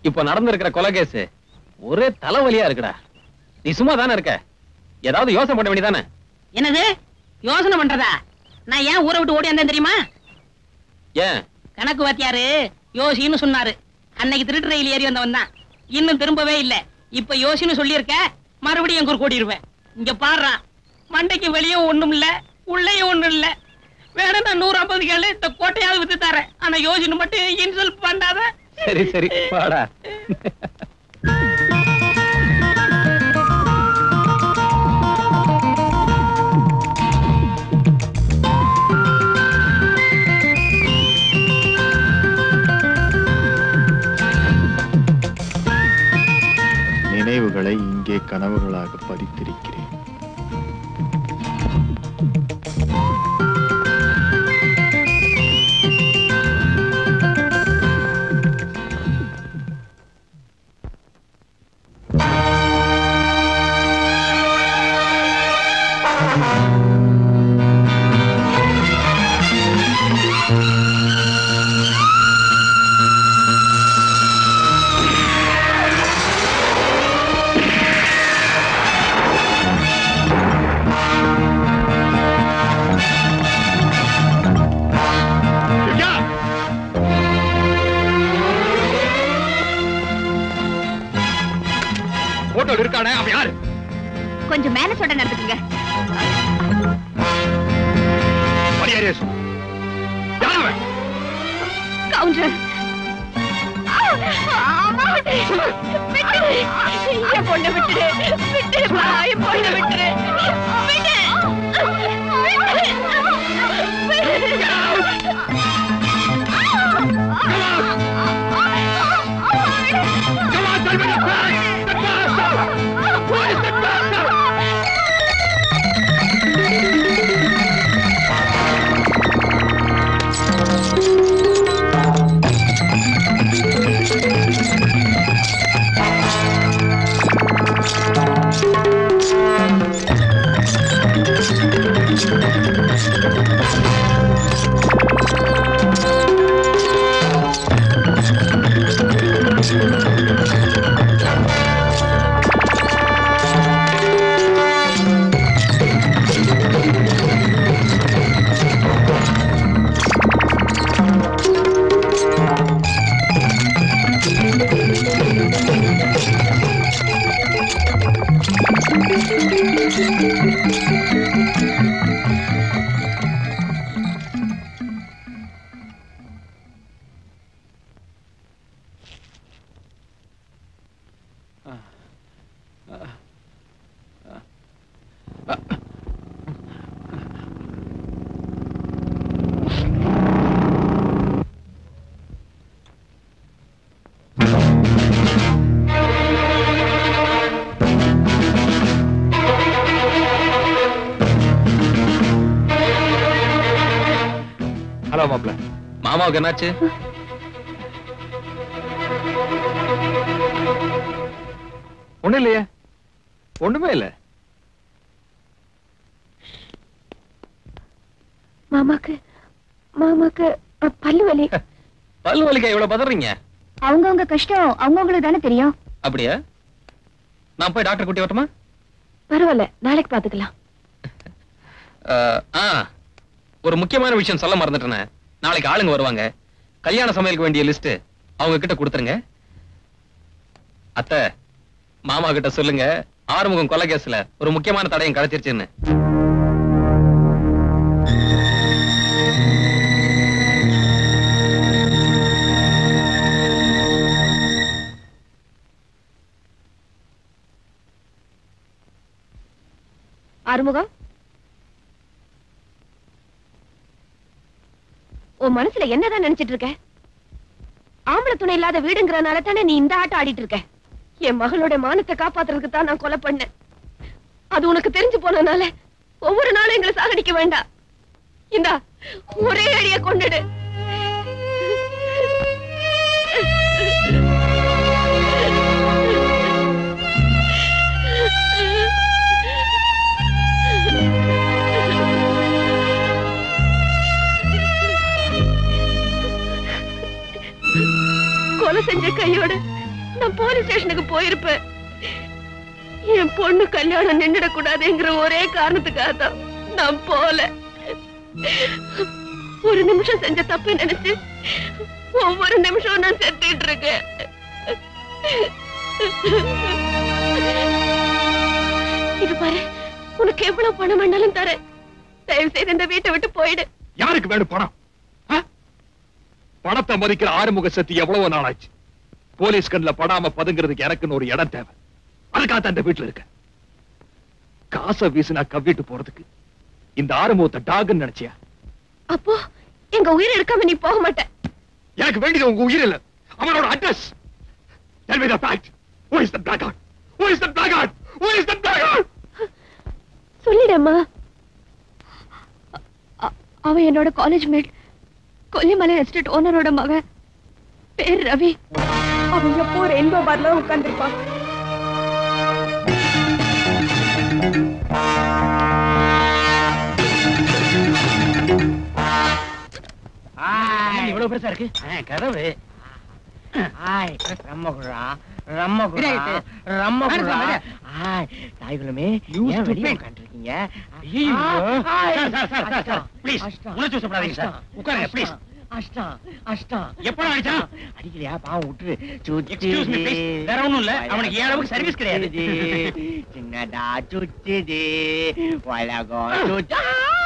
இப்ப நடந்திருக்கிற கொலைகேஸ் ஒரே தலைவலியா இருக்குடா. நீ சும்மா தானே இருக்க, ஏதாவது யோசனை பண்ண வேண்டியதானே? என்னது யோசனை பண்றதா? நான் ஏன் ஊரை விட்டு ஓடி வந்தேன் தெரியுமா? ஏன்? கணக்கு வாத்தியாரு யோசின்னு சொன்னாரு. அன்னைக்கு திருட்டு ரயில் ஏறி வந்தவன் தான், இன்னும் திரும்பவே இல்ல. இப்ப யோசின்னு சொல்லியிருக்க, மறுபடியும் எங்க ஊர் கூட்டிடுவேன். இங்க பாடுறான், மண்டைக்கு வெளியே ஒண்ணும் இல்ல, உள்ளேயும் ஒண்ணும் இல்ல. வேற நான் 150 கேளு, இந்த கோட்டையாவது வித்து தரேன். ஆனா யோசின்னு மட்டும் இன்சல்ட் பண்ணாத. சரி சரி பாடா. நினைவுகளை இங்கே கனவுகளாக பதித்திருக்கிறேன். இருக்கானே அவன் யாரு? கொஞ்சம் மேனஸோட நடந்துக்குங்க. கவுண்டர் பொண்ணு விட்டுரு, விட்டுரு, பொண்ணு விட்டுரு, மாமாவுக்கு என்னாச்சு? ஒண்ணு இல்லையே, ஒண்ணுமே இல்ல. மாமாக்கு பல்லு வலி. பல்லு வலிக்கா இவ்வளவு பதறீங்க? அவங்கவுங்க கஷ்டம் அவங்கவுங்களுக்கு தானே தெரியும். அப்படியா? நான் போய் டாக்டர் கூட்டி வரட்டுமா? பரவாயில்ல, நாளைக்கு பாத்துக்கலாம். ஒரு முக்கியமான விஷயம் சொல்ல மறந்துட்டேன். நாளைக்கு ஆளுங்க வருவாங்க. கல்யாண சமையலுக்கு வேண்டிய லிஸ்ட் அவங்க கிட்ட கொடுத்துருங்க. அத்தை, மாமா கிட்ட சொல்லுங்க, ஆறுமுகம் கொலை கேஸ்ல ஒரு முக்கியமான தடயம் கிடைச்சிருச்சுன்னு. ஆறுமுகம், உன் மனசுல என்னதான் நினைச்சிட்டு இருக்க? ஆம்பளை துணை இல்லாத வீடுங்கிறனால தானே நீ இந்த ஆட்டம் ஆடிட்டு இருக்க. என் மகளோட மானத்தை காப்பாத்துறதுக்கு தான் நான் கொலை பண்ணேன். அது உனக்கு தெரிஞ்சு போனதுனால ஒவ்வொரு நாளும் எங்களை சாகடிக்க வேண்டாம். இந்தா ஒரே அடிய கொண்டுடு. கொலை செஞ்ச கையோட நான் போலீஸ் ஸ்டேஷனுக்கு போயிருப்பேன். என் பொண்ணு கல்யாணம் நின்றுடக்கூடாதுங்கிற ஒரே காரணத்துக்காக தான் நான் போல. ஒரு நிமிஷம் செஞ்ச தப்பு நினைச்சு ஒவ்வொரு நிமிஷம் நான் செத்துட்டு இருக்கேன். இது பாரு, உனக்கு எவ்வளவு பணம் வேணாலும் தரேன். தயவு செய்து இந்த வீட்டை விட்டு போயிடு. யாருக்கு வேணும் பணம்? பணத்தை மதிக்கிற ஆறுமுக சக்தி எவ்வளவு நாளாச்சு. போலீஸ் கண்ணில் படாம பதுங்கிறதுக்கு எனக்குன்னு ஒரு இடம் தேவை. அதுக்காக அந்த வீட்டுல இருக்க. காசை வீசினா கவ்விட்டு போறதுக்கு இந்த ஆறுமுகத்தை டாகுன்னு நினைச்சியா? அப்போ எங்க உயிர் எடுக்காம நீ போக மாட்ட. எனக்கு வேண்டியது உங்க உயிர் இல்ல, அவனோட address. Tell me the fact. Who is the blackguard? Who is the blackguard? Who is the blackguard? சொல்லிடம்மா. அவன் என்னோட காலேஜ் மேட், கொல்லிமலை எஸ்டேட் ஓனரோட மகன். பேர் ரவி. அவன் எப்போ ரெயின்போ பார்ல உட்கார்ந்திருப்பான். இவ்வளவு பெருசா இருக்கு கதவு. தாய்களுமே உட்காந்துருக்கீங்க. அடிக்கலையா? பாவம் விட்டுரு. வேற ஒண்ணும் இல்ல, அவனுக்கு ஏன் அளவுக்கு சர்வீஸ் கிடையாது. சின்னடா சுத்துது உலகம்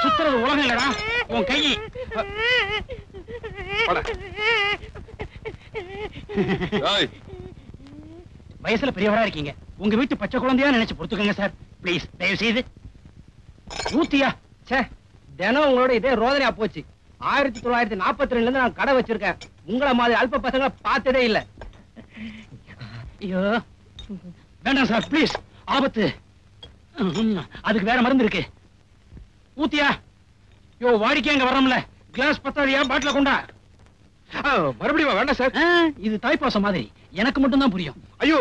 சுத்துறது உலகம் இல்லடா உன் கை. வயசுல பெரியவரா இருக்கீங்க, உங்க வீட்டு பச்சை குழந்தையா நினைச்சு பொறுத்துக்கங்க சார். பிளீஸ் தயவு செய்து. ஊத்தியா தினம் உங்களோட இதே ரோதனையா போச்சு. 1942 இருந்து நான் கடை வச்சிருக்கேன். உங்கள மாதிரி அல்ப பசங்களை பார்த்ததே இல்ல. ஐயோ வேண்டாம் சார், பிளீஸ். ஆபத்து. அதுக்கு வேற மருந்து இருக்கு. ஊத்தியா. யோ வாடிக்கை அங்க வர்றோம்ல, கிளாஸ் பத்தாதியா, பாட்டில கொண்டா. மறுபடியும் வேண்டாம் சார். இது தாய்ப்பாசம் மாதிரி எனக்கு மட்டும் தான் புரியும். ஐயோ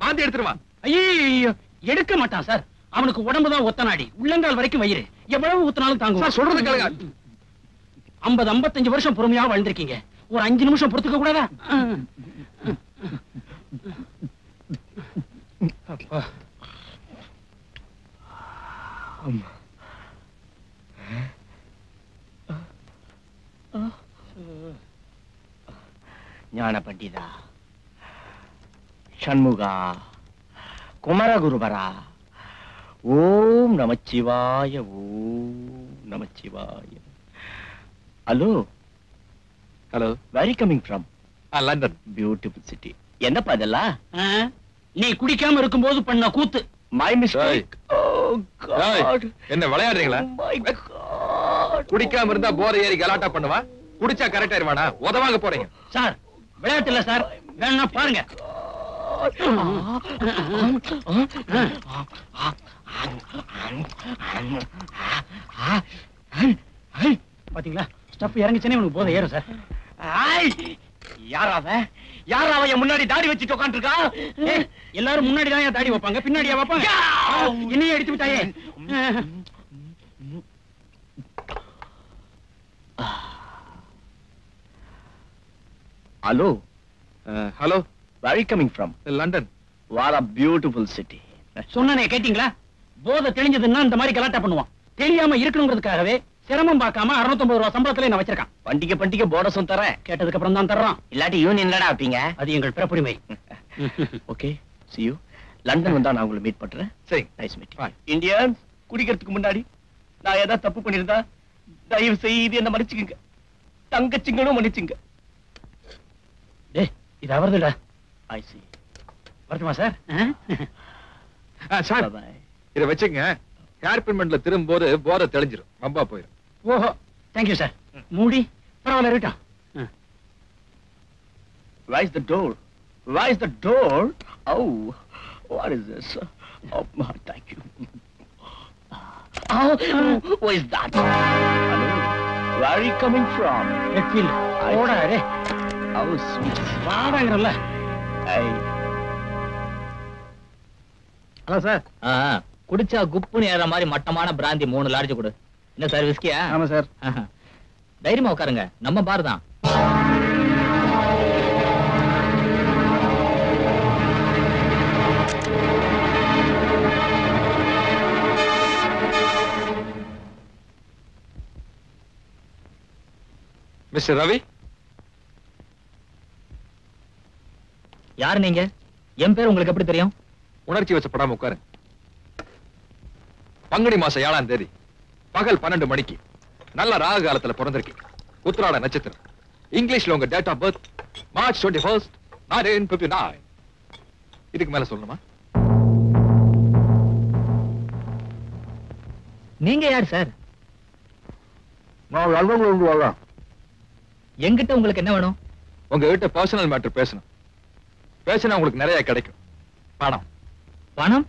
பாந்தி எடுத்துருவான். ஐயோ எடுக்க மாட்டான் சார். அவனுக்கு உடம்புதான் ஒத்த நாடி, உள்ளங்கால் வரைக்கும் வயிறு. எவ்வளவு ஊத்தினாலும் தாங்கும். சொல்றது கேளுங்க. 50-55 வருஷம் பொறுமையா வாழ்ந்திருக்கீங்க, ஒரு 5 நிமிஷம் பொறுத்துக்க கூடாதா? ஞான பண்டிதா, ஷண்முகா, குமரகுருபரா, ஓம் நமச்சிவாய, ஓம் நமச்சிவாய. Hello hello, where you coming from? London. Beautiful city. என்னப்பா இதெல்லாம்? நீ குடிக்காம இருக்கும்போது பண்ண கூத்து. My mistake. என்ன விளையாடுறீங்களா? குடிக்காம இருந்தா போதை ஏறி கலாட்டா பண்ணுவா, குடிச்சா கரெக்ட் ஆயிருவானா? உதவாங்க போறீங்க சார். விளையாட்டு இல்ல சார், வேணா பாருங்க. பாத்தீங்களா, ஸ்டப் இறங்கிச்சனே உனக்கு போதை ஏறும் சார். யாராவ என் முன்னாடி தாடி வச்சுட்டு உட்காந்துருக்கா? எல்லாரும் முன்னாடி தான் தாடி வைப்பாங்க, பின்னாடியா வைப்பாங்க? என்னையே அடித்து விட்டாயே. Hello hello, where you coming from? London. What a beautiful city. சொன்னனே கேட்டீங்களா? போதை தெளிஞ்சதுன்னா இந்த மாதிரி கலாட்டா பண்ணுவான். தெரியாம இருக்கணுங்கிறதுக்காகவே சிரமம் பார்க்காம 650 ரூபாய் சம்பளத்துல என்ன வச்சிருக்கான். பண்டிகை போனஸும் தரேன். கேட்டதுக்கு அப்புறம் தான் தர்றான். இல்லாட்டி யூனியன்லடா வைப்பீங்க. அது எங்கள் பிறப்புரிமை. Okay, see you. லண்டன் வந்தா நான் உங்களை மீட் பண்றேன். சரி, நைஸ் மீட்டிங். இந்தியன்ஸ், குடிக்கிறதுக்கு முன்னாடி நான் ஏதாவது தப்பு பண்ணிருந்தா தயவு செய்து என்ன மன்னிச்சுங்க. தங்கச்சிங்களும் மன்னிச்சுங்க. டேய், இது அவர்துடா. ஐ see. வரட்டுமா சார்? Sir, Bye. இத வச்சுங்க. ஹேர் பின்மெண்ட்ல திரும்போது போதை தெளிஞ்சிரும், மம்பா போயிடும். ஓஹோ, தேங்க்யூ சார். மூடி பரவாயில்ல இருக்கட்டும். Where is the door? Where is the door? Oh, what is this? Oh, thank you. Oh, who is that? Hello, where are you coming from? Redfield. ஓடா ரே. Oh, sweet. வாடாங்கறல்ல. Hey. Hello sir. குடிச்சா குப்புன்னு ஏற மாதிரி மட்டமான பிராந்தி 3 large கொடு. என்ன sir, விஸ்கியா? ஆமா sir. தைரியமா உட்காருங்க, நம்ம பார் தான். மிஸ்டர் ரவி, யாரு நீங்க? என் பேர் உங்களுக்கு எப்படி தெரியும்? உணர்ச்சி வசப்படாம உட்காருங்க. பங்குனி மாசம் 7ஆம் தேதி பகல் 12 மணிக்கு நல்ல ராகு காலத்துல பிறந்திருக்கீங்க. உத்திராட நட்சத்திரம். இங்கிலீஷ்ல உங்க date of birth March 21st, 1959. இதுக்கு மேல சொல்லணுமா? நீங்க யார் சார்? நான் லண்டன் வரேன். என்கிட்ட உங்களுக்கு என்ன வேணும்? உங்ககிட்ட பர்சனல் மேட்டர் பேசணும். பேசினா உங்களுக்கு நிறைய கிடைக்கும். பணம். பணம்?